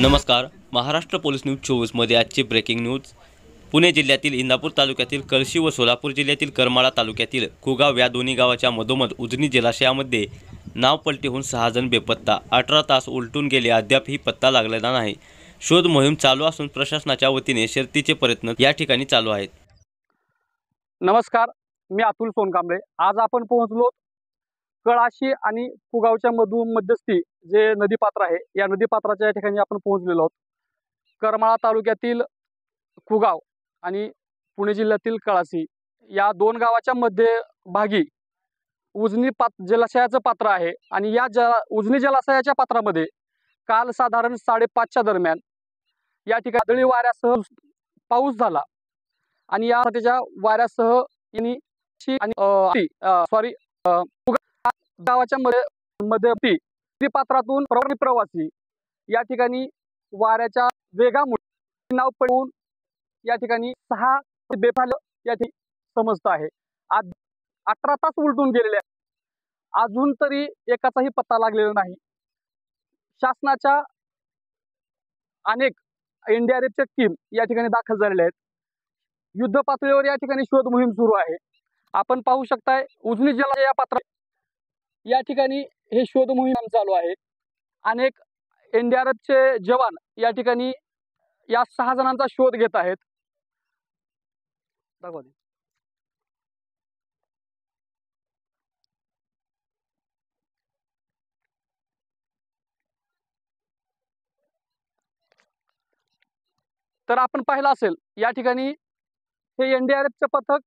नमस्कार. Maharashtra police news 24 मध्ये आजची ब्रेकिंग न्यूज. पुणे जिल्ह्यातील इंदापूर तालुक्यातील कळशी व सोलापूर जिल्ह्यातील करमाळा तालुक्यातील कुगाव या दोन्ही गावाच्या मधोमध उजनी जलाशयामध्ये नाव पलटी होऊन 6 जण बेपत्ता. 18 तास उलटून गेले, अद्यापही पत्ता लागलेला नाही. शोध मोहीम चालू असून प्रशासनाच्या वतीने शर्थीचे प्रयत्न या ठिकाणी चालू आहेत. नमस्कार, मी अतुल सोनकांबळे. आज आपण पोहोचलो कळाशी आणि कुगावच्या मध्यस्थी जे नदीपात्र आहे, या नदीपात्राच्या ठिकाणी आपण पोहोचलेलो आहोत. करमाळा तालुक्यातील कुगाव आणि पुणे जिल्ह्यातील कळाशी या दोन गावाच्या मध्यभागी उजनी जलाशयाचं पात्र आहे. आणि या उजनी जलाशयाच्या पात्रामध्ये काल साधारण 5:30च्या दरम्यान या ठिकाणी वादळी वाऱ्यासह पाऊस झाला. आणि या त्याच्या वाऱ्यासह गावाच्या मध्ये पात्रातून प्रवासी या ठिकाणी वाऱ्याच्या वेगामुळे नाव पडून या ठिकाणी 6 बेफाल या ठिकाणी समजत आहे. आज 18 तास उलटून गेलेले आहे, अजून तरी एकाचाही पत्ता लागलेला नाही. शासनाच्या अनेक एनडीआरएफच्या टीम या ठिकाणी दाखल झालेल्या आहेत. युद्ध पातळीवर या ठिकाणी शोध मोहीम सुरू आहे. आपण पाहू शकताय उजनी जलाशय या पात्र या ठिकाणी हे शोध मोहीम चालू आहे. अनेक एनडीआरएफचे जवान या ठिकाणी या 6 जणांचा शोध घेत आहेत. तर आपण पाहिलं असेल या ठिकाणी हे एनडीआरएफचे पथक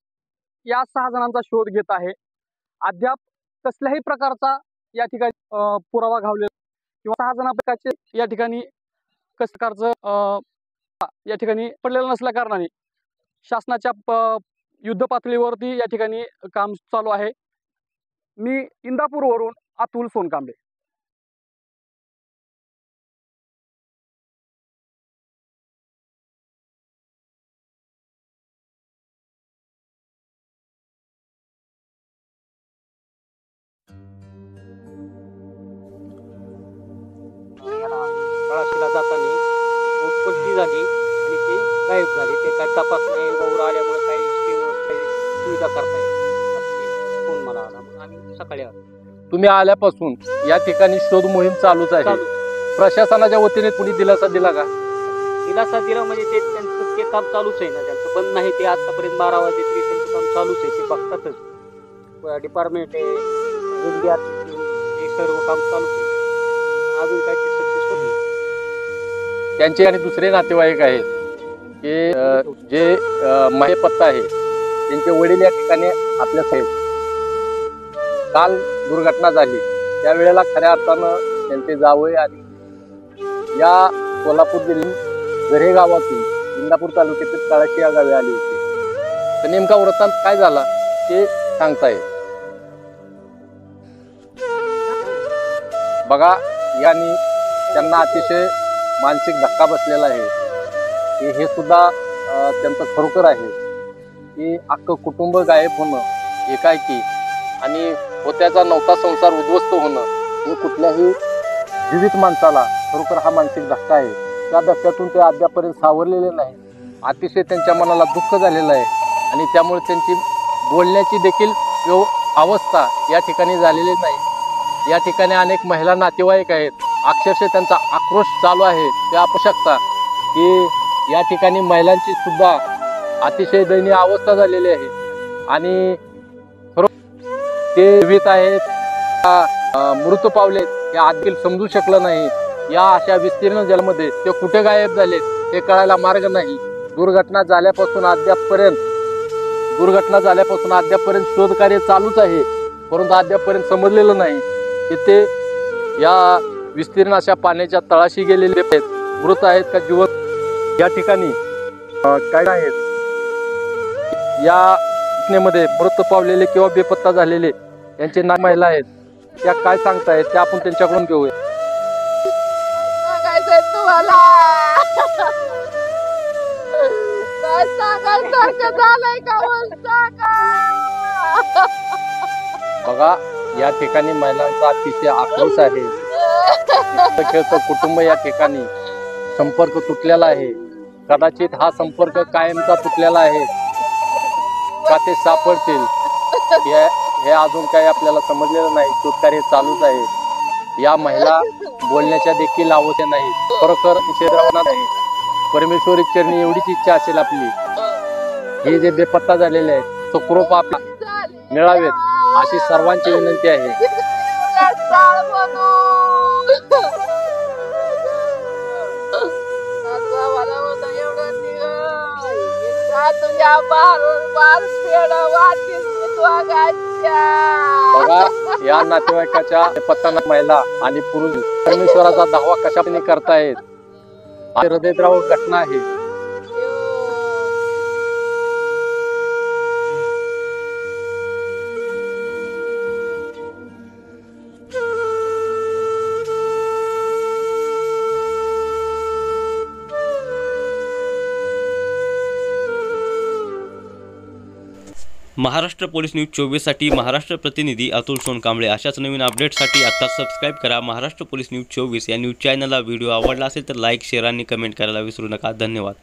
या 6 जणांचा शोध घेत आहे. अद्याप कसल्याही प्रकारचा या ठिकाणी पुरावा घावलेला किंवा 6 जणांपैकी या ठिकाणी कस प्रकारचं या ठिकाणी पडलेलं नसल्या कारणाने शासनाच्या युद्ध पातळीवरती या ठिकाणी काम चालू आहे. मी इंदापूरवरून अतुल सोनकांबळे. कळाशीला जाताना उत्पत्ती झाली आणि ते गायब झाले. ते काय तपास नाही, गौर आल्यामुळे काही सुविधा करताय फोन मला आला, मग आम्ही सकाळी आलो. तुम्ही आल्यापासून या ठिकाणी शोध मोहीम चालूच आहे. प्रशासनाच्या वतीने कुणी दिलासा दिला का? दिलासा दिला म्हणजे ते त्यांचं ते काम चालूच आहे ना, त्यांचं बंद नाही. ते आतापर्यंत 12 वाजे तरी त्यांचं काम चालूच आहे. ते बघतातच, डिपार्टमेंट आहे, हे सर्व काम चालूच आहे. अजून काय ते सक्सेस होत नाही. त्यांचे आणि दुसरे नातेवाईक आहेत की जे माहे पत्ता आहे, त्यांचे वडील या ठिकाणी आपल्या आहेत. काल दुर्घटना झाली त्यावेळेला खऱ्या अर्थानं त्यांचे जावई आणि या सोलापूर जिल्ह्यात झरे गावातून इंदापूर तालुक्यातील कळाशी या गावी आली होती. तर नेमका वृत्तांत काय झाला ते सांगताय बघा. यांनी त्यांना अतिशय मानसिक धक्का बसलेला आहे. हे सुद्धा त्यांचं खरोखर आहे की अख्खं कुटुंब गायब होणं एकाएकी आणि होत्याचा नवता संसार उद्ध्वस्त होणं हे कुठल्याही जीवित माणसाला खरोखर हा मानसिक धक्का आहे. त्या धक्क्यातून ते अद्यापर्यंत सावरलेले नाही. अतिशय त्यांच्या मनाला दुःख झालेलं आहे आणि त्यामुळे त्यांची बोलण्याची देखील अवस्था या ठिकाणी झालेली नाही. या ठिकाणी अनेक महिला नातेवाईक आहेत, अक्षरशः त्यांचा आक्रोश चालू आहे. ते आपण शकता की या ठिकाणी महिलांची सुद्धा अतिशय दयनीय अवस्था झालेली आहे आणि ते जीवित आहेत मृत पावलेत हे आजकाल समजू शकलं नाही. या अशा विस्तीर्ण जलमध्ये ते कुठे गायब झालेत हे कळायला मार्ग नाही. दुर्घटना झाल्यापासून अद्यापपर्यंत शोधकार्य चालूच आहे, परंतु अद्यापपर्यंत समजलेलं नाही की ते या विस्तीर्ण अशा पाण्याच्या तळाशी गेलेले आहेत, मृत आहेत का जिवंत. या ठिकाणी काय आहेत या घटनेमध्ये मृत पावलेले किंवा बेपत्ता झालेले यांचे नाव महिला आहेत, त्या काय सांगतायत त्या आपण त्यांच्याकडून घेऊया. बघा या ठिकाणी महिलांचा अतिशय आक्रोश आहे. कुटुंब या ठिकाणी संपर्क तुटलेला आहे. कदाचित हा संपर्क कायमचा तुटलेला आहे का ते सापडतील हे अजून काही आपल्याला समजलेलं नाही. शोधकार्य चालूच आहे. या महिला बोलण्याच्या देखील आवश्यक नाही. खरोखर निषेधार्ह आहे. परमेश्वरी चरणी एवढीच इच्छा असेल आपली, हे जे बेपत्ता झालेले आहेत सुखरूप आपल्याला मिळावेत अशी सर्वांची विनंती आहे. बघा, या नातेवाईकाच्या पत्ता महिला आणि पुरुष परमेश्वराचा दावा कशाने करतायत. हृदयद्रावक घटना आहे. महाराष्ट्र पोलीस न्यूज 24 साठी महाराष्ट्र प्रतिनिधी अतुल सोनकांबळे. अशाच नवीन अपडेटसाठी आता सबस्क्राईब करा महाराष्ट्र पोलीस न्यूज 24 या न्यूज चॅनलला. व्हिडिओ आवडला असेल तर लाईक, शेअर आणि कमेंट करायला विसरू नका. धन्यवाद.